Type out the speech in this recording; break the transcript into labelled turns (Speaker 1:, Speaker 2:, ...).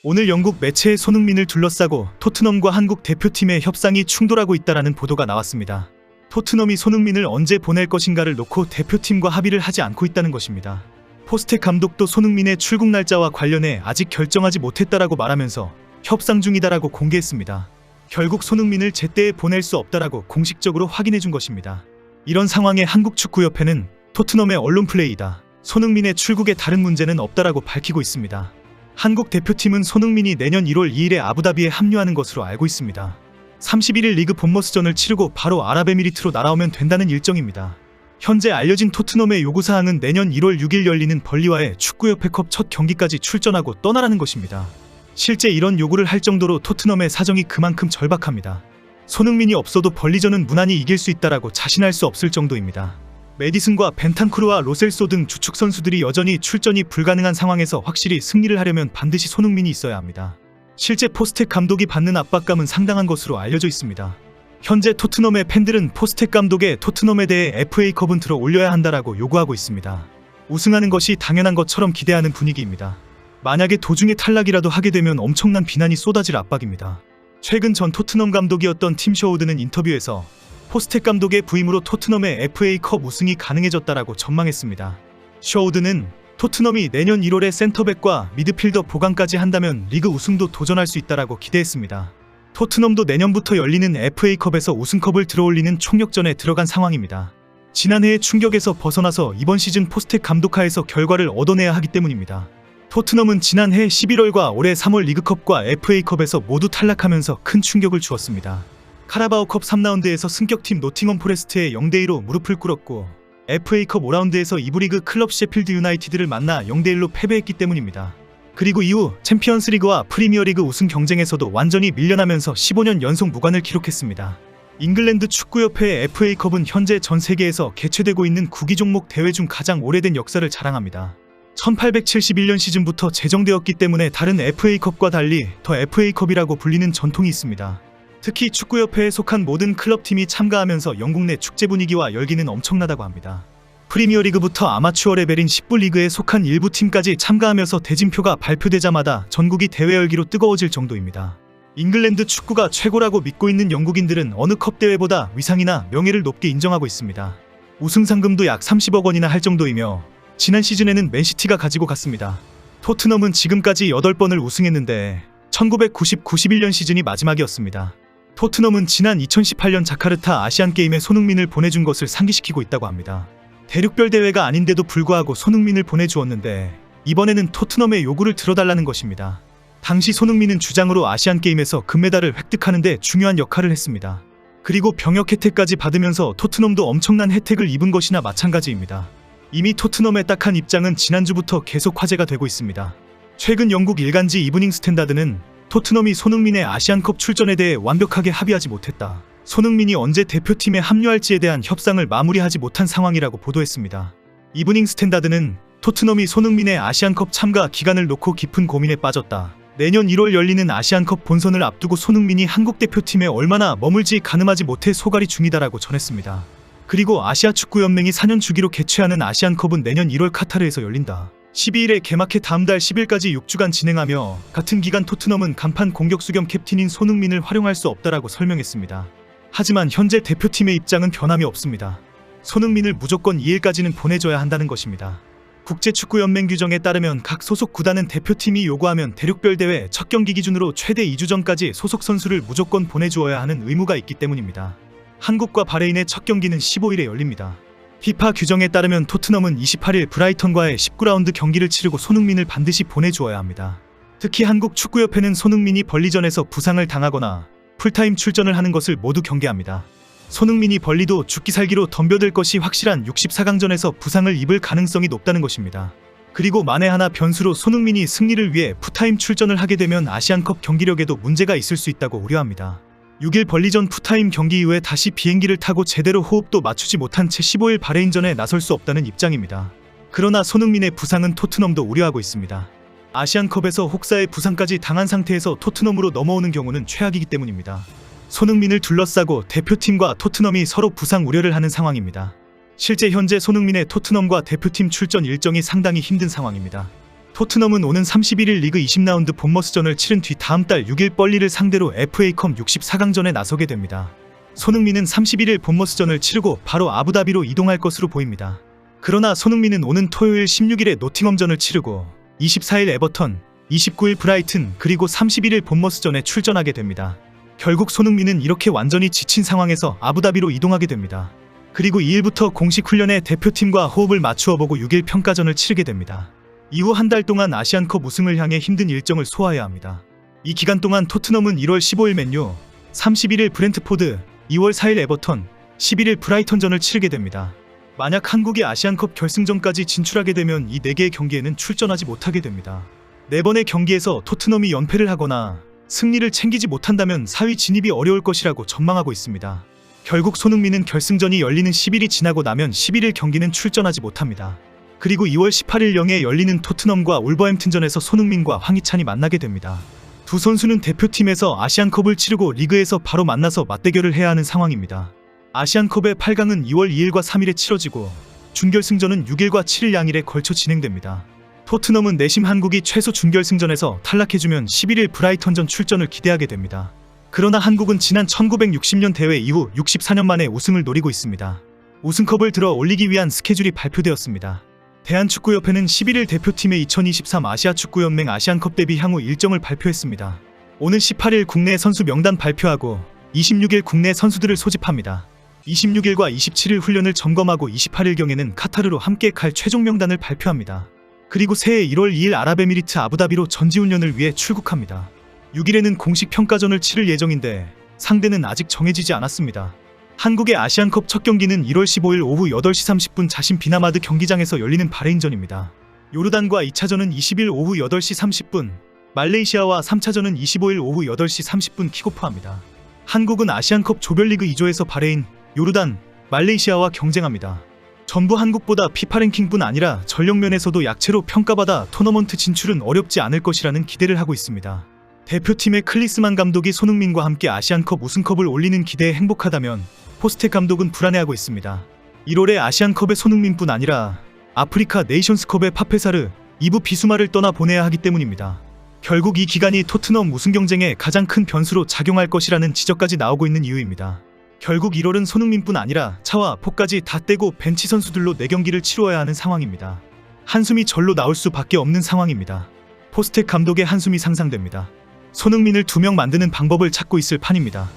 Speaker 1: 오늘 영국 매체의 손흥민을 둘러싸고 토트넘과 한국 대표팀의 협상이 충돌하고 있다는 보도가 나왔습니다. 토트넘이 손흥민을 언제 보낼 것인가를 놓고 대표팀과 합의를 하지 않고 있다는 것입니다. 포스텍 감독도 손흥민의 출국 날짜와 관련해 아직 결정하지 못했다라고 말하면서 협상 중이다라고 공개했습니다. 결국 손흥민을 제때에 보낼 수 없다라고 공식적으로 확인해준 것입니다. 이런 상황에 한국축구협회는 토트넘의 언론 플레이다, 손흥민의 출국에 다른 문제는 없다라고 밝히고 있습니다. 한국 대표팀은 손흥민이 내년 1월 2일에 아부다비에 합류하는 것으로 알고 있습니다. 31일 리그 본머스전을 치르고 바로 아랍에미리트로 날아오면 된다는 일정입니다. 현재 알려진 토트넘의 요구사항은 내년 1월 6일 열리는 벌리와의 축구협회컵 첫 경기까지 출전하고 떠나라는 것입니다. 실제 이런 요구를 할 정도로 토트넘의 사정이 그만큼 절박합니다. 손흥민이 없어도 벌리전은 무난히 이길 수 있다라고 자신할 수 없을 정도입니다. 메디슨과 벤탄쿠르와 로셀소 등 주축 선수들이 여전히 출전이 불가능한 상황에서 확실히 승리를 하려면 반드시 손흥민이 있어야 합니다. 실제 포스텍 감독이 받는 압박감은 상당한 것으로 알려져 있습니다. 현재 토트넘의 팬들은 포스텍 감독의 토트넘에 대해 FA컵은 들어 올려야 한다라고 요구하고 있습니다. 우승하는 것이 당연한 것처럼 기대하는 분위기입니다. 만약에 도중에 탈락이라도 하게 되면 엄청난 비난이 쏟아질 압박입니다. 최근 전 토트넘 감독이었던 팀 셔우드는 인터뷰에서 포스텍 감독의 부임으로 토트넘의 FA컵 우승이 가능해졌다라고 전망했습니다. 셔우드는 토트넘이 내년 1월에 센터백과 미드필더 보강까지 한다면 리그 우승도 도전할 수 있다라고 기대했습니다. 토트넘도 내년부터 열리는 FA컵에서 우승컵을 들어올리는 총력전에 들어간 상황입니다. 지난해의 충격에서 벗어나서 이번 시즌 포스텍 감독하에서 결과를 얻어내야 하기 때문입니다. 토트넘은 지난해 11월과 올해 3월 리그컵과 FA컵에서 모두 탈락하면서 큰 충격을 주었습니다. 카라바오컵 3라운드에서 승격팀 노팅엄 포레스트에 0대2로 무릎을 꿇었고 FA컵 5라운드에서 2부 리그 클럽 셰필드 유나이티드를 만나 0대1로 패배했기 때문입니다. 그리고 이후 챔피언스리그와 프리미어리그 우승 경쟁에서도 완전히 밀려나면서 15년 연속 무관을 기록했습니다. 잉글랜드 축구협회의 FA컵은 현재 전 세계에서 개최되고 있는 구기 종목 대회 중 가장 오래된 역사를 자랑합니다. 1871년 시즌부터 제정되었기 때문에 다른 FA컵과 달리 더 FA컵이라고 불리는 전통이 있습니다. 특히 축구협회에 속한 모든 클럽팀이 참가하면서 영국 내 축제 분위기와 열기는 엄청나다고 합니다. 프리미어리그부터 아마추어 레벨인 10부 리그에 속한 일부 팀까지 참가하면서 대진표가 발표되자마자 전국이 대회 열기로 뜨거워질 정도입니다. 잉글랜드 축구가 최고라고 믿고 있는 영국인들은 어느 컵 대회보다 위상이나 명예를 높게 인정하고 있습니다. 우승 상금도 약 30억 원이나 할 정도이며 지난 시즌에는 맨시티가 가지고 갔습니다. 토트넘은 지금까지 8번을 우승했는데 1990-91년 시즌이 마지막이었습니다. 토트넘은 지난 2018년 자카르타 아시안게임에 손흥민을 보내준 것을 상기시키고 있다고 합니다. 대륙별 대회가 아닌데도 불구하고 손흥민을 보내주었는데 이번에는 토트넘의 요구를 들어달라는 것입니다. 당시 손흥민은 주장으로 아시안게임에서 금메달을 획득하는 데 중요한 역할을 했습니다. 그리고 병역 혜택까지 받으면서 토트넘도 엄청난 혜택을 입은 것이나 마찬가지입니다. 이미 토트넘의 딱한 입장은 지난주부터 계속 화제가 되고 있습니다. 최근 영국 일간지 이브닝 스탠다드는 토트넘이 손흥민의 아시안컵 출전에 대해 완벽하게 합의하지 못했다, 손흥민이 언제 대표팀에 합류할지에 대한 협상을 마무리하지 못한 상황이라고 보도했습니다. 이브닝 스탠다드는 토트넘이 손흥민의 아시안컵 참가 기간을 놓고 깊은 고민에 빠졌다, 내년 1월 열리는 아시안컵 본선을 앞두고 손흥민이 한국 대표팀에 얼마나 머물지 가늠하지 못해 소갈이 중이다라고 전했습니다. 그리고 아시아축구연맹이 4년 주기로 개최하는 아시안컵은 내년 1월 카타르에서 열린다, 12일에 개막해 다음 달 10일까지 6주간 진행하며 같은 기간 토트넘은 간판 공격수 겸 캡틴인 손흥민을 활용할 수 없다라고 설명했습니다. 하지만 현재 대표팀의 입장은 변함이 없습니다. 손흥민을 무조건 2일까지는 보내줘야 한다는 것입니다. 국제축구연맹 규정에 따르면 각 소속 구단은 대표팀이 요구하면 대륙별 대회 첫 경기 기준으로 최대 2주 전까지 소속 선수를 무조건 보내주어야 하는 의무가 있기 때문입니다. 한국과 바레인의 첫 경기는 15일에 열립니다. 피파 규정에 따르면 토트넘은 28일 브라이턴과의 19라운드 경기를 치르고 손흥민을 반드시 보내주어야 합니다. 특히 한국 축구협회는 손흥민이 벌리전에서 부상을 당하거나 풀타임 출전을 하는 것을 모두 경계합니다. 손흥민이 벌리도 죽기 살기로 덤벼들 것이 확실한 64강전에서 부상을 입을 가능성이 높다는 것입니다. 그리고 만에 하나 변수로 손흥민이 승리를 위해 푸타임 출전을 하게 되면 아시안컵 경기력에도 문제가 있을 수 있다고 우려합니다. 6일 벌리전 푸타임 경기 이후에 다시 비행기를 타고 제대로 호흡도 맞추지 못한 채 15일 바레인전에 나설 수 없다는 입장입니다. 그러나 손흥민의 부상은 토트넘도 우려하고 있습니다. 아시안컵에서 혹사의 부상까지 당한 상태에서 토트넘으로 넘어오는 경우는 최악이기 때문입니다. 손흥민을 둘러싸고 대표팀과 토트넘이 서로 부상 우려를 하는 상황입니다. 실제 현재 손흥민의 토트넘과 대표팀 출전 일정이 상당히 힘든 상황입니다. 토트넘은 오는 31일 리그 20라운드 본머스전을 치른 뒤 다음 달 6일 벌리를 상대로 FA컵 64강전에 나서게 됩니다. 손흥민은 31일 본머스전을 치르고 바로 아부다비로 이동할 것으로 보입니다. 그러나 손흥민은 오는 토요일 16일에 노팅엄전을 치르고 24일 에버턴, 29일 브라이튼 그리고 31일 본머스전에 출전하게 됩니다. 결국 손흥민은 이렇게 완전히 지친 상황에서 아부다비로 이동하게 됩니다. 그리고 2일부터 공식 훈련에 대표팀과 호흡을 맞추어 보고 6일 평가전을 치르게 됩니다. 이후 한 달 동안 아시안컵 우승을 향해 힘든 일정을 소화해야 합니다. 이 기간 동안 토트넘은 1월 15일 맨유, 31일 브렌트포드, 2월 4일 에버턴, 11일 브라이턴전을 치르게 됩니다. 만약 한국이 아시안컵 결승전까지 진출하게 되면 이 4개의 경기에는 출전하지 못하게 됩니다. 4번의 경기에서 토트넘이 연패를 하거나 승리를 챙기지 못한다면 4위 진입이 어려울 것이라고 전망하고 있습니다. 결국 손흥민은 결승전이 열리는 10일이 지나고 나면 11일 경기는 출전하지 못합니다. 그리고 2월 18일 0에 열리는 토트넘과 울버햄튼전에서 손흥민과 황희찬이 만나게 됩니다. 두 선수는 대표팀에서 아시안컵을 치르고 리그에서 바로 만나서 맞대결을 해야 하는 상황입니다. 아시안컵의 8강은 2월 2일과 3일에 치러지고 준결승전은 6일과 7일 양일에 걸쳐 진행됩니다. 토트넘은 내심 한국이 최소 준결승전에서 탈락해주면 11일 브라이턴전 출전을 기대하게 됩니다. 그러나 한국은 지난 1960년 대회 이후 64년 만에 우승을 노리고 있습니다. 우승컵을 들어 올리기 위한 스케줄이 발표되었습니다. 대한축구협회는 11일 대표팀의 2023 아시아축구연맹 아시안컵 대비 향후 일정을 발표했습니다. 오는 18일 국내 선수 명단 발표하고 26일 국내 선수들을 소집합니다. 26일과 27일 훈련을 점검하고 28일경에는 카타르로 함께 갈 최종 명단을 발표합니다. 그리고 새해 1월 2일 아랍에미리트 아부다비로 전지훈련을 위해 출국합니다. 6일에는 공식 평가전을 치를 예정인데 상대는 아직 정해지지 않았습니다. 한국의 아시안컵 첫 경기는 1월 15일 오후 8시 30분 자신 비나마드 경기장에서 열리는 바레인전입니다. 요르단과 2차전은 20일 오후 8시 30분, 말레이시아와 3차전은 25일 오후 8시 30분 킥오프합니다. 한국은 아시안컵 조별리그 2조에서 바레인, 요르단, 말레이시아와 경쟁합니다. 전부 한국보다 피파 랭킹뿐 아니라 전력면에서도 약체로 평가받아 토너먼트 진출은 어렵지 않을 것이라는 기대를 하고 있습니다. 대표팀의 클리스만 감독이 손흥민과 함께 아시안컵 우승컵을 올리는 기대에 행복하다면 포스텍 감독은 불안해하고 있습니다. 1월에 아시안컵의 손흥민뿐 아니라 아프리카 네이션스컵의 파페사르, 이브 비수마를 떠나 보내야 하기 때문입니다. 결국 이 기간이 토트넘 우승 경쟁에 가장 큰 변수로 작용할 것이라는 지적까지 나오고 있는 이유입니다. 결국 1월은 손흥민뿐 아니라 차와 포까지 다 떼고 벤치 선수들로 4경기를 치루어야 하는 상황입니다. 한숨이 절로 나올 수밖에 없는 상황입니다. 포스텍 감독의 한숨이 상상됩니다. 손흥민을 2명 만드는 방법을 찾고 있을 판입니다.